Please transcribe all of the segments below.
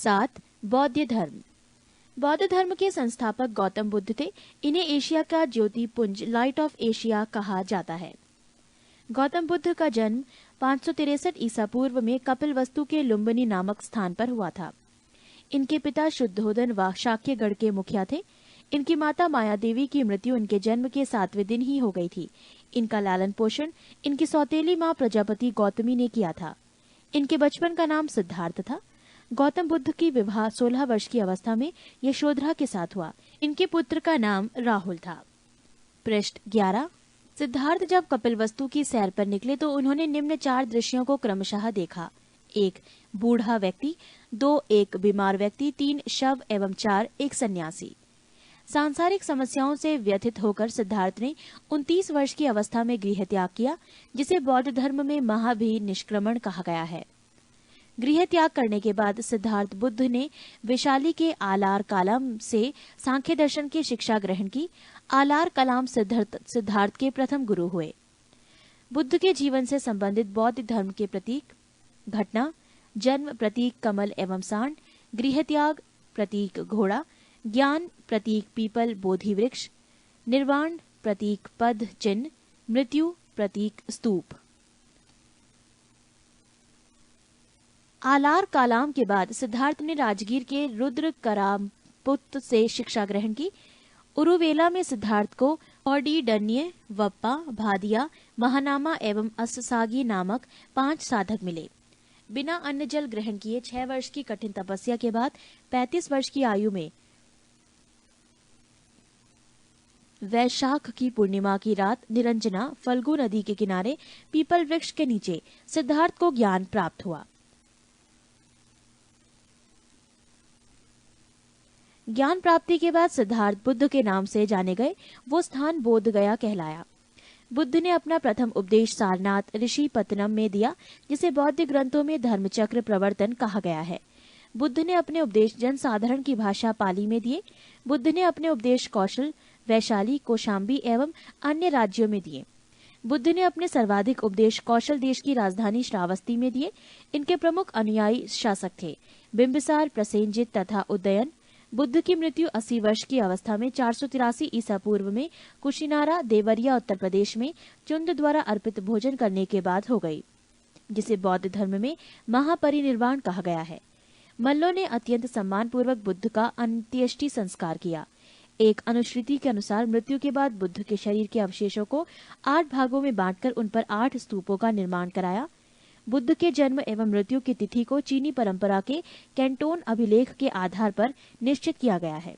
7. बौद्ध धर्म। बौद्ध धर्म के संस्थापक गौतम बुद्ध थे। इन्हें एशिया का ज्योति पुंज लाइट ऑफ एशिया कहा जाता है। गौतम बुद्ध का जन्म 563 ईसा पूर्व में कपिलवस्तु के लुम्बिनी नामक स्थान पर हुआ था। इनके पिता शुद्धोधन व शाक्यगढ़ के मुखिया थे। इनकी माता माया देवी की मृत्यु इनके जन्म के 7वें दिन ही हो गई थी। इनका लालन पोषण इनकी सौतेली माँ प्रजापति गौतमी ने किया था। इनके बचपन का नाम सिद्धार्थ था। गौतम बुद्ध की विवाह 16 वर्ष की अवस्था में यशोधरा के साथ हुआ। इनके पुत्र का नाम राहुल था। पृष्ठ 11। सिद्धार्थ जब कपिलवस्तु की सैर पर निकले तो उन्होंने निम्न 4 दृश्यों को क्रमशः देखा। 1. बूढ़ा व्यक्ति, 2. एक बीमार व्यक्ति, 3. शव एवं 4. एक सन्यासी। सांसारिक समस्याओं से व्यथित होकर सिद्धार्थ ने 29 वर्ष की अवस्था में गृह त्याग किया, जिसे बौद्ध धर्म में महाभिनिष्क्रमण कहा गया है। गृह त्याग करने के बाद सिद्धार्थ बुद्ध ने वैशाली के आलार कालाम से सांख्य दर्शन की शिक्षा ग्रहण की। आलार कलाम सिद्धार्थ के प्रथम गुरु हुए। बुद्ध के जीवन से संबंधित बौद्ध धर्म के प्रतीक: घटना, जन्म प्रतीक कमल एवं सांड, गृह त्याग प्रतीक घोड़ा, ज्ञान प्रतीक पीपल बोधि वृक्ष, निर्वाण प्रतीक पद चिन्ह, मृत्यु प्रतीक स्तूप। आलार कालाम के बाद सिद्धार्थ ने राजगीर के रुद्र करापुत से शिक्षा ग्रहण की। उरुवेला में सिद्धार्थ को औडीडन्य, वप्पा, भादिया, महानामा एवं अस्सागी नामक 5 साधक मिले। बिना अन्न जल ग्रहण किए 6 वर्ष की कठिन तपस्या के बाद 35 वर्ष की आयु में वैशाख की पूर्णिमा की रात निरंजना फल्गु नदी के किनारे पीपल वृक्ष के नीचे सिद्धार्थ को ज्ञान प्राप्त हुआ। ज्ञान प्राप्ति के बाद सिद्धार्थ बुद्ध के नाम से जाने गए। वो स्थान बोध गया कहलाया। बुद्ध ने अपना प्रथम उपदेश सारनाथ ऋषि पत्तनम में दिया, जिसे बौद्ध ग्रंथों में धर्मचक्र प्रवर्तन कहा गया है। बुद्ध ने अपने उपदेश जनसाधारण की भाषा पाली में दिए। बुद्ध ने अपने उपदेश कौशल, वैशाली, कौशाम्बी एवं अन्य राज्यों में दिए। बुद्ध ने अपने सर्वाधिक उपदेश कौशल देश की राजधानी श्रावस्ती में दिए। इनके प्रमुख अनुयायी शासक थे बिंबिसार, प्रसेनजित तथा उदयन। बुद्ध की मृत्यु 80 वर्ष की अवस्था में 483 ईसा पूर्व में कुशिनारा, देवरिया, उत्तर प्रदेश में चुंद द्वारा अर्पित भोजन करने के बाद हो गई, जिसे बौद्ध धर्म में महापरिनिर्वाण कहा गया है। मल्लों ने अत्यंत सम्मानपूर्वक बुद्ध का अंत्येष्टि संस्कार किया। एक अनुश्रुति के अनुसार मृत्यु के बाद बुद्ध के शरीर के अवशेषों को 8 भागों में बांटकर उन पर 8 स्तूपों का निर्माण कराया। बुद्ध के जन्म एवं मृत्यु की तिथि को चीनी परंपरा के कैंटोन अभिलेख के आधार पर निश्चित किया गया है।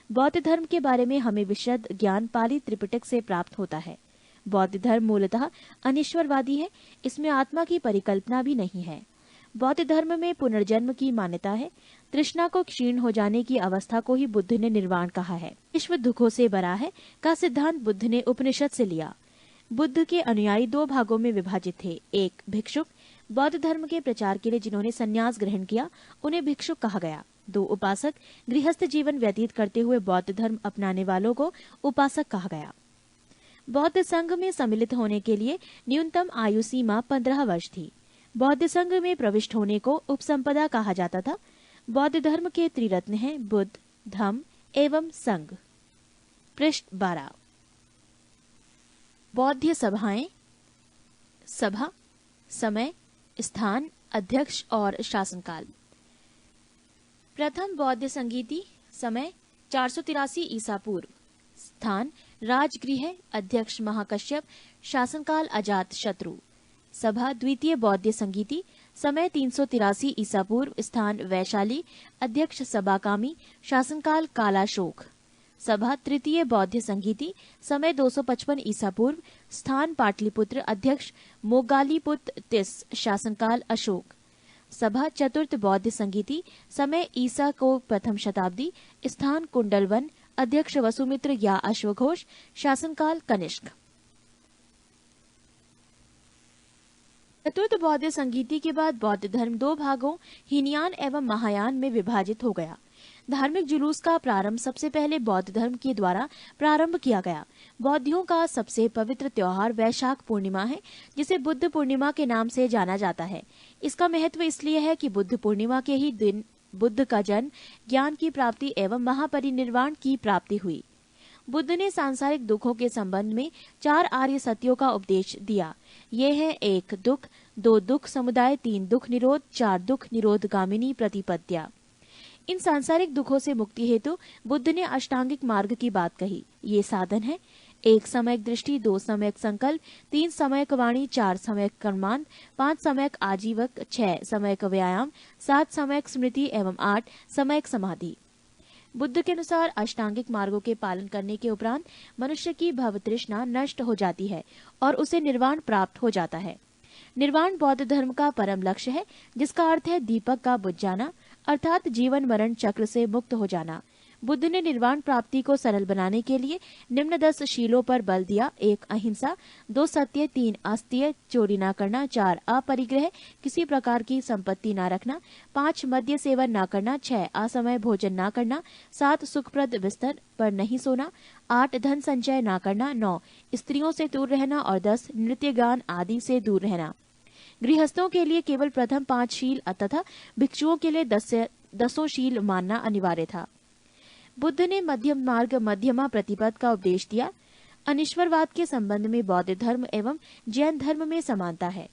बौद्ध धर्म के बारे में हमें विशद ज्ञान पाली त्रिपिटक से प्राप्त होता है। बौद्ध धर्म मूलतः अनिश्वरवादी है। इसमें आत्मा की परिकल्पना भी नहीं है। बौद्ध धर्म में पुनर्जन्म की मान्यता है। तृष्णा को क्षीण हो जाने की अवस्था को ही बुद्ध ने निर्वाण कहा है। विश्व दुखों से बरा है का सिद्धांत बुद्ध ने उपनिषद से लिया। बुद्ध के अनुयायी 2 भागों में विभाजित थे। 1. भिक्षुक, बौद्ध धर्म के प्रचार के लिए जिन्होंने संन्यास ग्रहण किया उन्हें भिक्षुक कहा गया। 2. उपासक, गृहस्थ जीवन व्यतीत करते हुए बौद्ध धर्म अपनाने वालों को उपासक कहा गया। बौद्ध संघ में सम्मिलित होने के लिए न्यूनतम आयु सीमा 15 वर्ष थी। बौद्ध संघ में प्रविष्ट होने को उपसंपदा कहा जाता था। बौद्ध धर्म के त्रिरत्न हैं बुद्ध, धम्म एवं संघ। पृष्ठ 12। बौद्ध सभाएं: सभा, समय, स्थान, अध्यक्ष और शासनकाल। प्रथम बौद्ध संगीति, समय 483 ईसा पूर्व, स्थान राजगृह, अध्यक्ष महाकश्यप, शासनकाल अजात शत्रु। सभा द्वितीय बौद्ध संगीति, समय 383 ईसा पूर्व, स्थान वैशाली, अध्यक्ष सबाकामी, शासनकाल कालाशोक। सभा तृतीय बौद्ध संगीति, समय 255 ईसा पूर्व, स्थान पाटलिपुत्र, अध्यक्ष मोगालीपुत्र तिस, शासनकाल अशोक। सभा चतुर्थ बौद्ध संगीति, समय ईसा को प्रथम शताब्दी, स्थान कुंडलवन, अध्यक्ष वसुमित्र या अश्वघोष, शासनकाल कनिष्क। चतुर्थ बौद्ध संगीति के बाद बौद्ध धर्म 2 भागों हीनयान एवं महायान में विभाजित हो गया। धार्मिक जुलूस का प्रारंभ सबसे पहले बौद्ध धर्म के द्वारा प्रारंभ किया गया। बौद्धियों का सबसे पवित्र त्योहार वैशाख पूर्णिमा है, जिसे बुद्ध पूर्णिमा के नाम से जाना जाता है। इसका महत्व इसलिए है कि बुद्ध पूर्णिमा के ही दिन बुद्ध का जन्म, ज्ञान की प्राप्ति एवं महापरिनिर्वाण की प्राप्ति हुई। बुद्ध ने सांसारिक दुखों के संबंध में 4 आर्य सत्यों का उपदेश दिया। ये है 1 दुख, 2 दुख समुदाय, 3 दुख निरोध, 4 दुख निरोध गामिनी प्रतिपद्या। इन सांसारिक दुखों से मुक्ति हेतु बुद्ध ने अष्टांगिक मार्ग की बात कही। ये साधन है 1 समयक दृष्टि, 2 समयक संकल्प, 3 समयक वाणी, 4 समयक कर्मांत, 5 समयक आजीवक, 6 समयक व्यायाम, 7 समयक स्मृति एवं 8 समयक समाधि। बुद्ध के अनुसार अष्टांगिक मार्गों के पालन करने के उपरांत मनुष्य की भव तृष्णा नष्ट हो जाती है और उसे निर्वाण प्राप्त हो जाता है। निर्वाण बौद्ध धर्म का परम लक्ष्य है, जिसका अर्थ है दीपक का बुझ जाना, अर्थात जीवन मरण चक्र से मुक्त हो जाना। बुद्ध ने निर्वाण प्राप्ति को सरल बनाने के लिए निम्न 10 शीलों पर बल दिया। 1 अहिंसा, 2 सत्य, 3 अस्तेय, चोरी न करना, 4 अपरिग्रह, किसी प्रकार की संपत्ति न रखना, 5 मद्य सेवन न करना, 6 असमय भोजन न करना, 7 सुखप्रद बिस्तर पर नहीं सोना, 8 धन संचय न करना, 9 स्त्रियों से दूर रहना और 10 नृत्य गान आदि से दूर रहना। गृहस्थों के लिए केवल प्रथम 5 शील तथा भिक्षुओं के लिए 10 शील मानना अनिवार्य था। बुद्ध ने मध्यम मार्ग मध्यमा प्रतिपद का उपदेश दिया। अनिश्वरवाद के संबंध में बौद्ध धर्म एवं जैन धर्म में समानता है।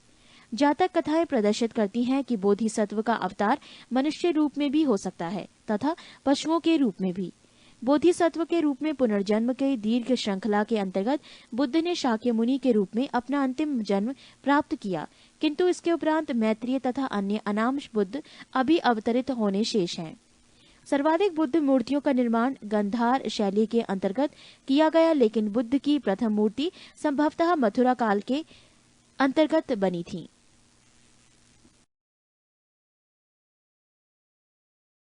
जातक कथाएं प्रदर्शित करती हैं कि बोधिसत्व का अवतार मनुष्य रूप में भी हो सकता है तथा पशुओं के रूप में भी। बोधिसत्व के रूप में पुनर्जन्म के दीर्घ श्रृंखला के अंतर्गत बुद्ध ने शाक्य मुनि के रूप में अपना अंतिम जन्म प्राप्त किया, किंतु इसके उपरांत मैत्रेय तथा अन्य अनामश बुद्ध अभी अवतरित होने शेष हैं। सर्वाधिक बुद्ध मूर्तियों का निर्माण गंधार शैली के अंतर्गत किया गया, लेकिन बुद्ध की प्रथम मूर्ति संभवतः मथुरा काल के अंतर्गत बनी थी।